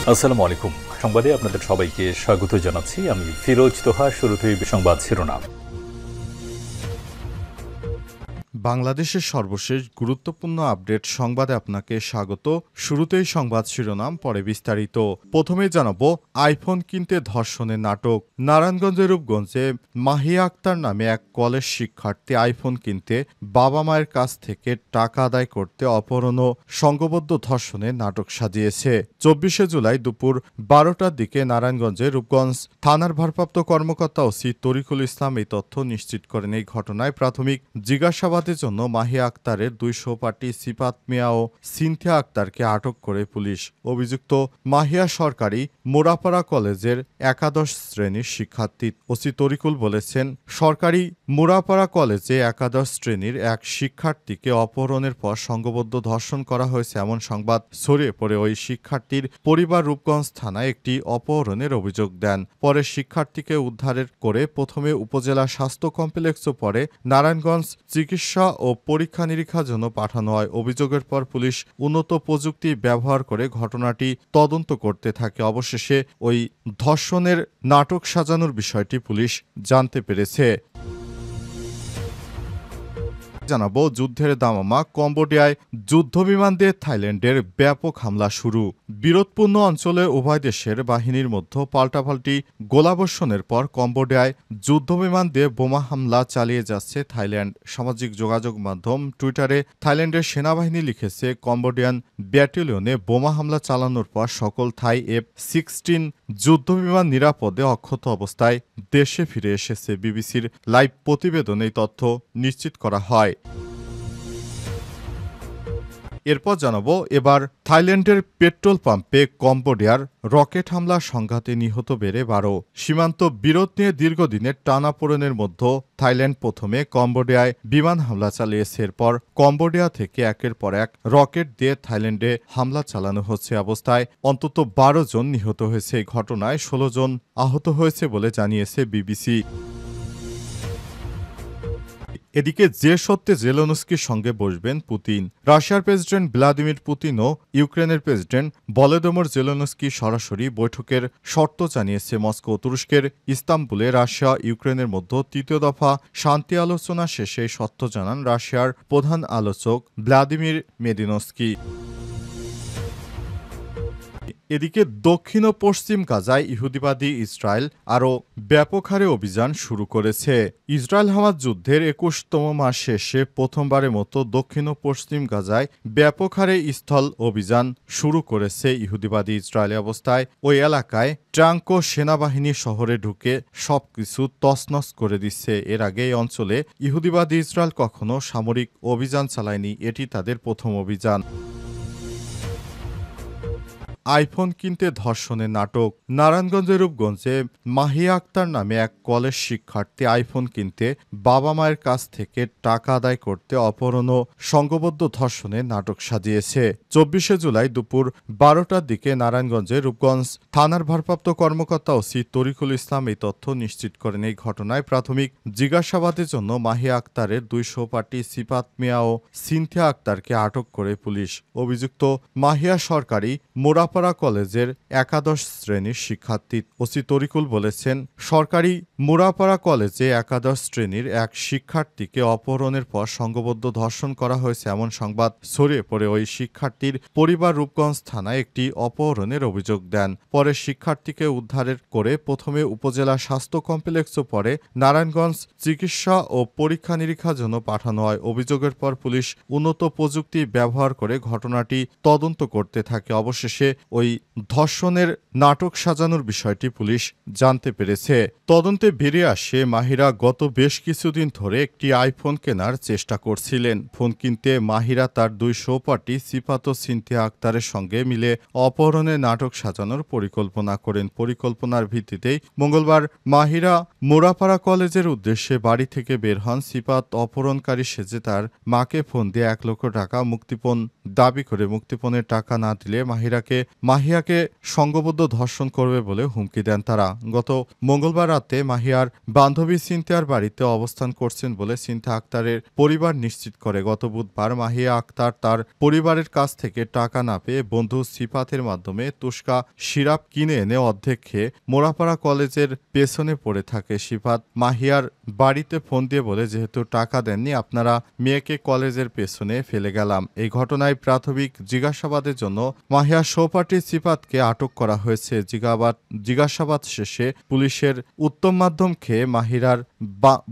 আসসালামু আলাইকুম। সংবাদে আপনাদের সবাইকে স্বাগত জানাচ্ছি। আমি ফিরোজ তোহা। শুরুতেই সংবাদ শিরোনাম। বাংলাদেশের সর্বশেষ গুরুত্বপূর্ণ আপডেট সংবাদে আপনাকে স্বাগত। শুরুতেই সংবাদ শিরোনাম, পরে বিস্তারিত। প্রথমে জানাবো, আইফোন কিনতে ধর্ষণের নাটক। নারায়ণগঞ্জের রূপগঞ্জে মাহিয়া আক্তার নামে এক কলেজ শিক্ষার্থী আইফোন কিনতে বাবা মায়ের কাছ থেকে টাকা আদায় করতে অপহরণ ও সংঘবদ্ধ ধর্ষণের নাটক সাজিয়েছে। 24শে জুলাই দুপুর 12টার দিকে নারায়ণগঞ্জের রূপগঞ্জ থানার ভারপ্রাপ্ত কর্মকর্তা ওসি তরিকুল ইসলাম এই তথ্য নিশ্চিত করেন। এই ঘটনায় প্রাথমিক জিজ্ঞাসাবাদের জন্য মাহিয়া আক্তারের দুই সহপাঠী সিফাত মিয়া ও সিনথিয়া আক্তারকে আটক করে পুলিশ। অভিযুক্ত মাহিয়া সরকারি মোরাপাড়া কলেজের একাদশ শ্রেণীর শিক্ষার্থী। ওসি তরিকুল বলেছেন, সরকারি মোরাপাড়া কলেজে একাদশ শ্রেণীর এক শিক্ষার্থীকে অপহরণের পর সংঘবদ্ধ ধর্ষণ করা হয়েছে এমন সংবাদ ছড়িয়ে পড়ে ওই শিক্ষার্থীর পরিবার রূপগঞ্জ থানায় একটি অপহরণের অভিযোগ দেন। পরে শিক্ষার্থীকে উদ্ধারের করে প্রথমে উপজেলা স্বাস্থ্য কমপ্লেক্স ও পরে নারায়ণগঞ্জ চিকিৎসা ও পরীক্ষা নিরীক্ষার জন্য পাঠানো হয়। অভিযোগের পর পুলিশ উন্নত প্রযুক্তি ব্যবহার করে ঘটনাটি তদন্ত করতে থাকে। অবশেষে ওই ধর্ষণের নাটক সাজানোর বিষয়টি পুলিশ জানতে পেরেছে। জানাবো, যুদ্ধের দামামা কম্বোডিয়ায় যুদ্ধবিমান দিয়ে থাইল্যান্ডের ব্যাপক হামলা শুরু। বিরোধপূর্ণ অঞ্চলে উভয় দেশের বাহিনীর মধ্যে পাল্টাপাল্টি গোলাবর্ষণের পর কম্বোডিয়ায় যুদ্ধবিমান দিয়ে বোমা হামলা চালিয়ে যাচ্ছে থাইল্যান্ড। সামাজিক যোগাযোগ মাধ্যম টুইটারে থাইল্যান্ডের সেনাবাহিনী লিখেছে, কম্বোডিয়ান ব্যাটালিয়নে বোমা হামলা চালানোর পর সকল থাই F-16 যুদ্ধবিমান নিরাপদে অক্ষত অবস্থায় দেশে ফিরে এসেছে। বিবিসির লাইভ প্রতিবেদনে এই তথ্য নিশ্চিত করা হয়। এরপর জানাবো, এবার থাইল্যান্ডের পেট্রোল পাম্পে কম্বোডিয়ার রকেট হামলা সংঘাতে নিহত বেড়ে 12। সীমান্ত বিরোধ নিয়ে দীর্ঘদিনের টানাপোড়েনের মধ্যে থাইল্যান্ড প্রথমে কম্বোডিয়ায় বিমান হামলা চালিয়েছে। এরপর কম্বোডিয়া থেকে একের পর এক রকেট দিয়ে থাইল্যান্ডে হামলা চালানো হচ্ছে। অবস্থায় অন্তত 12 জন নিহত হয়েছে। এই ঘটনায় 16 জন আহত হয়েছে বলে জানিয়েছে বিবিসি। এদিকে যে সত্যে জেলেনস্কির সঙ্গে বসবেন পুতিন। রাশিয়ার প্রেসিডেন্ট ভ্লাদিমির পুতিন ও ইউক্রেনের প্রেসিডেন্ট ভলোদিমির জেলেনস্কি সরাসরি বৈঠকের শর্ত জানিয়েছে মস্কো। তুরস্কের ইস্তাম্বুলে রাশিয়া ইউক্রেনের মধ্যে তৃতীয় দফা শান্তি আলোচনা শেষে এই তথ্য জানান রাশিয়ার প্রধান আলোচক ভ্লাদিমির মেদিনস্কি। এদিকে দক্ষিণ ও পশ্চিম গাজায় ইহুদিবাদী ইসরায়েল আরও ব্যাপক হারে অভিযান শুরু করেছে। ইসরায়েল হামাস যুদ্ধের 21তম মাস শেষে প্রথমবারের মতো দক্ষিণ ও পশ্চিম গাজায় ব্যাপক হারে স্থল অভিযান শুরু করেছে ইহুদিবাদী ইসরায়েলি। অবস্থায় ওই এলাকায় ট্যাঙ্ক ও সেনাবাহিনী শহরে ঢুকে সবকিছু তছনছ করে দিচ্ছে। এর আগে এই অঞ্চলে ইহুদিবাদী ইসরায়েল কখনো সামরিক অভিযান চালায়নি। এটি তাদের প্রথম অভিযান। আইফোন কিনতে ধর্ষণের নাটক। নারায়ণগঞ্জের রূপগঞ্জে মাহিয়া আক্তার নামে এক কলেজ শিক্ষার্থী আইফোন কিনতে বাবা মায়ের কাছ থেকে টাকা আদায় করতে অপহরণ ও সংঘবদ্ধ ধর্ষণের নাটক সাজিয়েছে। 24শে জুলাই দুপুর 12টার দিকে নারায়ণগঞ্জের রূপগঞ্জ থানার ভারপ্রাপ্ত কর্মকর্তা ওসি তরিকুল ইসলাম এই তথ্য নিশ্চিত করেন। এই ঘটনায় প্রাথমিক জিজ্ঞাসাবাদের জন্য মাহিয়া আক্তারের দুই সহপাঠী সিফাত মিয়া ও সিনথিয়া আক্তারকে আটক করে পুলিশ। অভিযুক্ত মাহিয়া সরকারি মোরাপাড়া কলেজের একাদশ শ্রেণীর শিক্ষার্থী। ওসি তরিকুল বলেছেন, সরকারি মোরাপাড়া কলেজে একাদশ শ্রেণীর এক শিক্ষার্থীকে অপহরণের পর সংঘবদ্ধ ধর্ষণ করা হয়েছে এমন সংবাদ ছড়িয়ে পড়ে ওই শিক্ষার্থীর পরিবার রূপগঞ্জ থানায় একটি অপহরণের অভিযোগ দেন। পরে শিক্ষার্থীকে উদ্ধারের করে প্রথমে উপজেলা স্বাস্থ্য কমপ্লেক্স ও পরে নারায়ণগঞ্জ চিকিৎসা ও পরীক্ষা নিরীক্ষার জন্য পাঠানো হয়। অভিযোগের পর পুলিশ উন্নত প্রযুক্তি ব্যবহার করে ঘটনাটি তদন্ত করতে থাকে। অবশেষে ওই ধর্ষণের নাটক সাজানোর বিষয়টি পুলিশ জানতে পেরেছে। তদন্তে বেরিয়ে আসে, মাহিরা গত বেশ কিছুদিন ধরে একটি আইফোন কেনার চেষ্টা করছিলেন। ফোন কিনতে মাহিরা তার দুই সহপাঠী সিফাত ও সিনথিয়া আক্তারের সঙ্গে মিলে অপহরণের নাটক সাজানোর পরিকল্পনা করেন। পরিকল্পনার ভিত্তিতেই মঙ্গলবার মাহিরা মোরাপাড়া কলেজের উদ্দেশ্যে বাড়ি থেকে বের হন। সিফাত অপহরণকারী সেজে তার মাকে ফোন দিয়ে 1 লক্ষ টাকা মুক্তিপণ দাবি করে মুক্তিপণের টাকা না দিলে মাহিরাকে মাহিয়াকে সংঘবদ্ধ ধর্ষণ করবে বলে হুমকি দেন তারা। গত মঙ্গলবার রাতে মাহিয়ার বান্ধবী সিনথিয়ার বাড়িতে অবস্থান করছেন বলে সিনথিয়া আক্তারের পরিবার নিশ্চিত করে। গত বুধবার মাহিয়া আক্তার তার পরিবারের কাছ থেকে টাকা না পেয়ে বন্ধু সিফাতের মাধ্যমে তুস্কা সিরাপ কিনে এনে অর্ধেক খেয়ে মোড়াপাড়া কলেজের পেছনে পড়ে থাকে। সিফাত মাহিয়ার বাড়িতে ফোন দিয়ে বলে, যেহেতু টাকা দেননি আপনারা মেয়েকে কলেজের পেছনে ফেলে গেলাম। এই ঘটনায় প্রাথমিক জিজ্ঞাসাবাদের জন্য মাহিয়ার সহপাঠী সিফাতকে আটক করা হয়েছে। জিজ্ঞাসাবাদ শেষে পুলিশের উত্তম মাধ্যম খেয়ে মাহিরার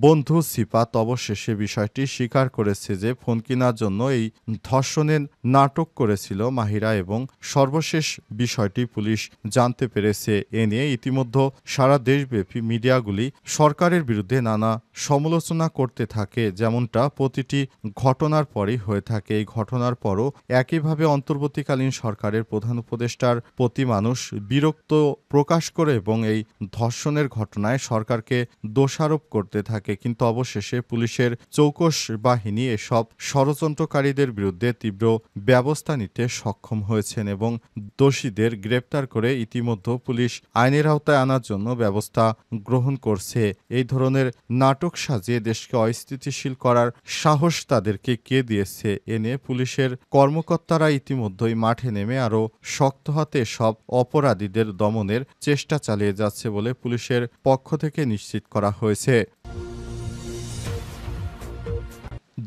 বন্ধু সিফাত অবশেষে বিষয়টি স্বীকার করেছে যে ফোন কেনার জন্য এই ধর্ষণের নাটক করেছিল মাহিরা, এবং সর্বশেষ বিষয়টি পুলিশ জানতে পেরেছে। এ নিয়ে ইতিমধ্যে সারা দেশব্যাপী মিডিয়াগুলি সরকারের বিরুদ্ধে নানা সমালোচনা করতে থাকে, যেমনটা প্রতিটি ঘটনার পরই হয়ে থাকে। এই ঘটনার পরও একইভাবে অন্তর্বর্তীকালীন সরকারের প্রধান উপদেষ্টার প্রতি মানুষ বিরক্ত প্রকাশ করে এবং এই ধর্ষণের ঘটনায় সরকারকে দোষারোপ করতে থাকে। কিন্তু অবশেষে পুলিশের চৌকস বাহিনী এসব ষড়যন্ত্রকারীদের বিরুদ্ধে তীব্র ব্যবস্থা নিতে সক্ষম হয়েছেন এবং দোষীদের গ্রেপ্তার করে ইতিমধ্যে পুলিশ আইনের আওতায় আনার জন্য ব্যবস্থা গ্রহণ করছে। এই ধরনের নাটক সাজিয়ে দেশকে অস্থিতিশীল করার সাহস তাদেরকে কে দিয়েছে? এ নিয়ে পুলিশের কর্মকর্তারা ইতিমধ্যেই মাঠে নেমে আরও শক্ত হাতে সব অপরাধীদের দমনের চেষ্টা চালিয়ে যাচ্ছে বলে পুলিশের পক্ষ থেকে নিশ্চিত করা হয়েছে।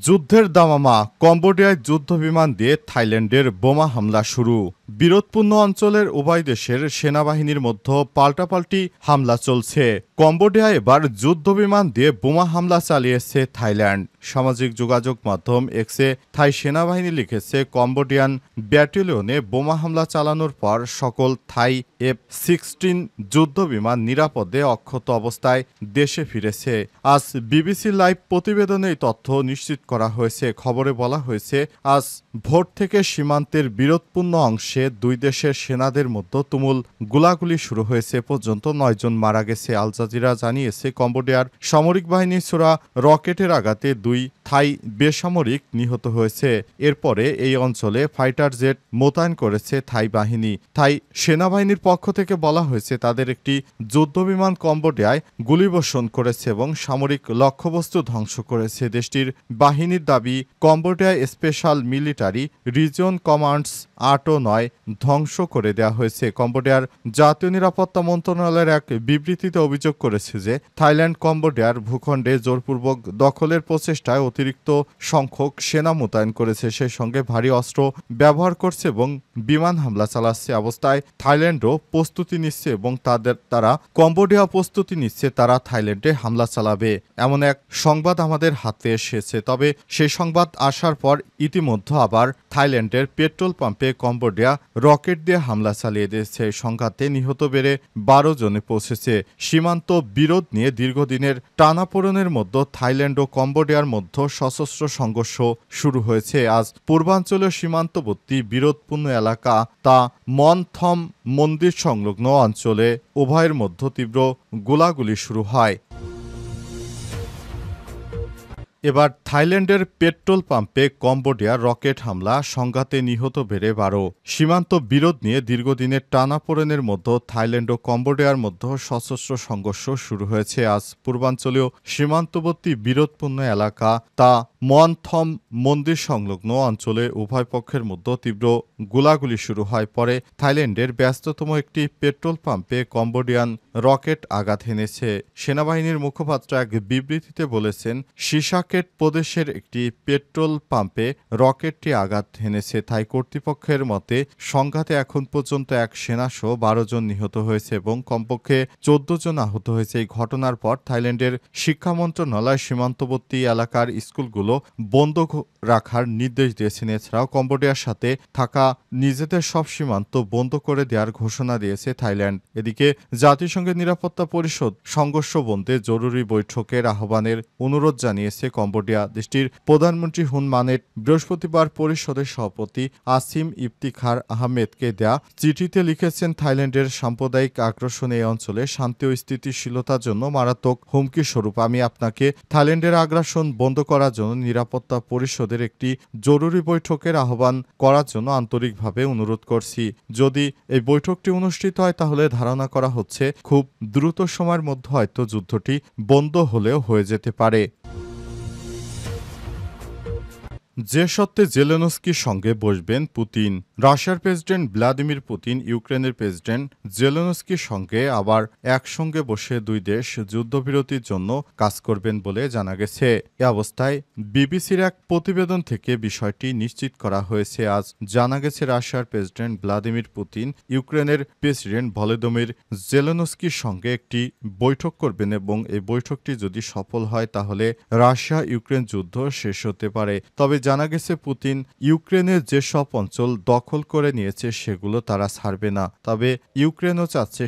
যুদ্ধের দামামা, কম্বোডিয়ায় যুদ্ধবিমান দিয়ে থাইল্যান্ডের বোমা হামলা শুরু। বিরোধপূর্ণ অঞ্চলের উভয় দেশের সেনাবাহিনীর মধ্যে পাল্টাপাল্টি হামলা চলছে। কম্বোডিয়ায় এবার যুদ্ধবিমান দিয়ে বোমা হামলা চালিয়েছে থাইল্যান্ড। সামাজিক যোগাযোগ মাধ্যম এক্সে থাই সেনাবাহিনী লিখেছে, কম্বোডিয়ান ব্যাটালিয়নে বোমা হামলা চালানোর পর সকল থাই F-16 যুদ্ধবিমান নিরাপদে অক্ষত অবস্থায় দেশে ফিরেছে। আজ বিবিসি লাইভ প্রতিবেদনে এই তথ্য নিশ্চিত করা হয়েছে। খবরে বলা হয়েছে, আজ ভোর থেকে সীমান্তের বিরোধপূর্ণ অংশে দুই দেশের সেনাদের মধ্যে তুমুল গোলাগুলি শুরু হয়েছে। পর্যন্ত 9 জন মারা গেছে। আল জাজিরা জানিয়েছে, কম্বোডিয়ার সামরিক বাহিনী ছোড়া রকেটের আঘাতে 2 থাই বেসামরিক নিহত হয়েছে। এরপরে এই অঞ্চলে ফাইটার জেট মোতায়েন করেছে থাই বাহিনী। থাই সেনাবাহিনীর পক্ষ থেকে বলা হয়েছে, তাদের একটি যুদ্ধবিমান কম্বোডিয়ায় গুলিবর্ষণ করেছে এবং সামরিক লক্ষ্যবস্তু ধ্বংস করেছে। দেশটির বাহিনীর দাবি, কম্বোডিয়ায় স্পেশাল মিলিটারি রিজন কমান্ডস 8 ও 9 ধ্বংস করে দেওয়া হয়েছে। কম্বোডিয়ার জাতীয় নিরাপত্তা মন্ত্রণালয়ের এক বিবৃতিতে অভিযোগ করেছে যে থাইল্যান্ড কম্বোডিয়ার ভূখণ্ডে জোরপূর্বক দখলের প্রচেষ্টায় অতিরিক্ত সংখ্যক সেনা মোতায়েন করেছে, সেই সঙ্গে ভারী অস্ত্র ব্যবহার করছে এবং বিমান হামলা চালাচ্ছে। অবস্থায় থাইল্যান্ডও প্রস্তুতি নিচ্ছে এবং তারা কম্বোডিয়া প্রস্তুতি নিচ্ছে তারা থাইল্যান্ডে হামলা চালাবে। এমন এক সংবাদ আমাদের হাতে এসেছে। তবে সেই সংবাদ আসার পর ইতিমধ্যে আবার থাইল্যান্ডের পেট্রোল পাম্পে কম্বোডিয়া রকেট দিয়ে হামলা চালিয়ে দিয়েছে। সংঘাতে নিহত বেড়ে 12 জনে পৌঁছেছে। সীমান্ত বিরোধ নিয়ে দীর্ঘদিনের টানাপোড়েনের মধ্যে থাইল্যান্ড ও কম্বোডিয়ার মধ্যে সশস্ত্র সংঘর্ষ শুরু হয়েছে। আজ পূর্বাঞ্চলীয় সীমান্তবর্তী বিরোধপূর্ণ এলাকা তা মনথম মন্দির সংলগ্ন অঞ্চলে উভয়ের মধ্যে তীব্র গোলাগুলি শুরু হয়। এবার থাইল্যান্ডের পেট্রোল পাম্পে কম্বোডিয়ার রকেট হামলা, সংঘাতে নিহত বেড়ে 12। সীমান্ত বিরোধ নিয়ে দীর্ঘদিনের টানাপোড়েনের মধ্যে থাইল্যান্ড ও কম্বোডিয়ার মধ্যে সশস্ত্র সংঘর্ষ শুরু হয়েছে। আজ পূর্বাঞ্চলীয় সীমান্তবর্তী বিরোধপূর্ণ এলাকা তা মনথম মন্দির সংলগ্ন অঞ্চলে উভয় পক্ষের মধ্যে তীব্র গোলাগুলি শুরু হয়। পরে থাইল্যান্ডের ব্যস্ততম একটি পেট্রোল পাম্পে কম্বোডিয়ান রকেট আঘাত হেনেছে। সেনাবাহিনীর মুখপাত্র এক বিবৃতিতে বলেছেন, সিসাকেট প্রদেশের একটি পেট্রোল পাম্পে রকেটটি আঘাত হেনেছে। থাই কর্তৃপক্ষের মতে সংঘাতে এখন পর্যন্ত এক সেনাসহ 12 জন নিহত হয়েছে এবং কমপক্ষে 14 জন আহত হয়েছে। এই ঘটনার পর থাইল্যান্ডের শিক্ষা মন্ত্রণালয় সীমান্তবর্তী এলাকার স্কুলগুলো বন্ধ রাখার নির্দেশ দিয়েছেন। এছাড়াও কম্বোডিয়ার সাথে থাকা নিজেদের সব সীমান্ত বন্ধ করে দেওয়ার ঘোষণা দিয়েছে থাইল্যান্ড। এদিকে জাতিসংঘের নিরাপত্তা পরিষদ সংঘর্ষ বন্ধে জরুরি বৈঠকের আহ্বানের অনুরোধ জানিয়েছে। কম্বোডিয়া। দেশটির প্রধানমন্ত্রী হুন মানেট বৃহস্পতিবার পরিষদের সভাপতি আসিম ইফতিখার আহমেদকে দেয়া চিঠিতে লিখেছেন, থাইল্যান্ডের সাম্প্রদায়িক আগ্রাসন এই অঞ্চলে শান্তি ও স্থিতিশীলতার জন্য মারাত্মক হুমকি স্বরূপ। আমি আপনাকে থাইল্যান্ডের আগ্রাসন বন্ধ করার জন্য নিরাপত্তা পরিষদের একটি জরুরি বৈঠকের আহ্বান করার জন্য আন্তরিকভাবে অনুরোধ করছি। যদি এই বৈঠকটি অনুষ্ঠিত হয় তাহলে ধারণা করা হচ্ছে খুব দ্রুত সময়ের মধ্যে হয়তো যুদ্ধটি বন্ধ হলেও হয়ে যেতে পারে। যে সত্ত্বে জেলেনস্কির সঙ্গে বসবেন পুতিন। রাশিয়ার প্রেসিডেন্ট ভ্লাদিমির পুতিন ইউক্রেনের প্রেসিডেন্ট জেলেনস্কির সঙ্গে আবার একসঙ্গে বসে দুই দেশ যুদ্ধবিরতির জন্য কাজ করবেন বলে জানা গেছে। এ অবস্থায় বিবিসির এক প্রতিবেদন থেকে বিষয়টি নিশ্চিত করা হয়েছে। আজ জানা গেছে রাশিয়ার প্রেসিডেন্ট ভ্লাদিমির পুতিন ইউক্রেনের প্রেসিডেন্ট ভলোদিমির জেলেনস্কির সঙ্গে একটি বৈঠক করবেন এবং এই বৈঠকটি যদি সফল হয় তাহলে রাশিয়া ইউক্রেন যুদ্ধ শেষ হতে পারে। তবে জানা গেছে পুতিন ইউক্রেনের যেসব অঞ্চল দখল করে নিয়েছে সেগুলো তারা ছাড়বে না। তবে ইউক্রেনও চাচ্ছে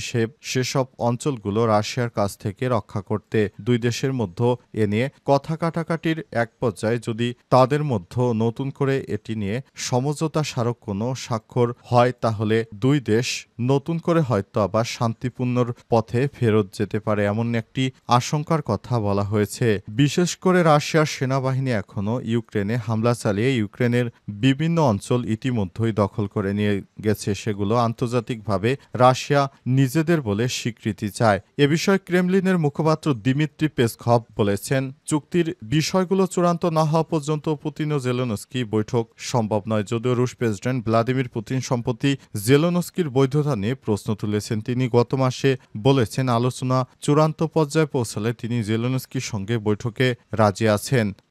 সেসব অঞ্চলগুলো রাশিয়ার কাছ থেকে রক্ষা করতে। দুই দেশের মধ্যে এ নিয়ে কথা কাটাকাটির এক পর্যায়ে যদি তাদের মধ্যে নতুন করে এটি নিয়ে সমঝোতা স্মারক কোনো স্বাক্ষর হয় তাহলে দুই দেশ নতুন করে হয়তো আবার শান্তিপূর্ণর পথে ফেরত যেতে পারে, এমন একটি আশঙ্কার কথা বলা হয়েছে। বিশেষ করে রাশিয়ার সেনাবাহিনী এখনও ইউক্রেনে হামলা চালিয়ে ইউক্রেনের বিভিন্ন অঞ্চল ইতিমধ্যেই দখল করে নিয়ে গেছে। সেগুলো আন্তর্জাতিকভাবে রাশিয়া নিজেদের বলে স্বীকৃতি চায়। এ বিষয়ে ক্রেমলিনের মুখপাত্র দিমিত্রি পেসকভ বলেছেন, চুক্তির বিষয়গুলো চূড়ান্ত না হওয়া পর্যন্ত পুতিন ও জেলেনস্কি বৈঠক সম্ভব নয়। যদিও রুশ প্রেসিডেন্ট ভ্লাদিমির পুতিন সম্প্রতি জেলেনস্কির বৈধতা নিয়ে প্রশ্ন তুলেছেন। তিনি গত মাসে বলেছেন, আলোচনা চূড়ান্ত পর্যায়ে পৌঁছালে তিনি জেলেনস্কির সঙ্গে বৈঠকে রাজি আছেন।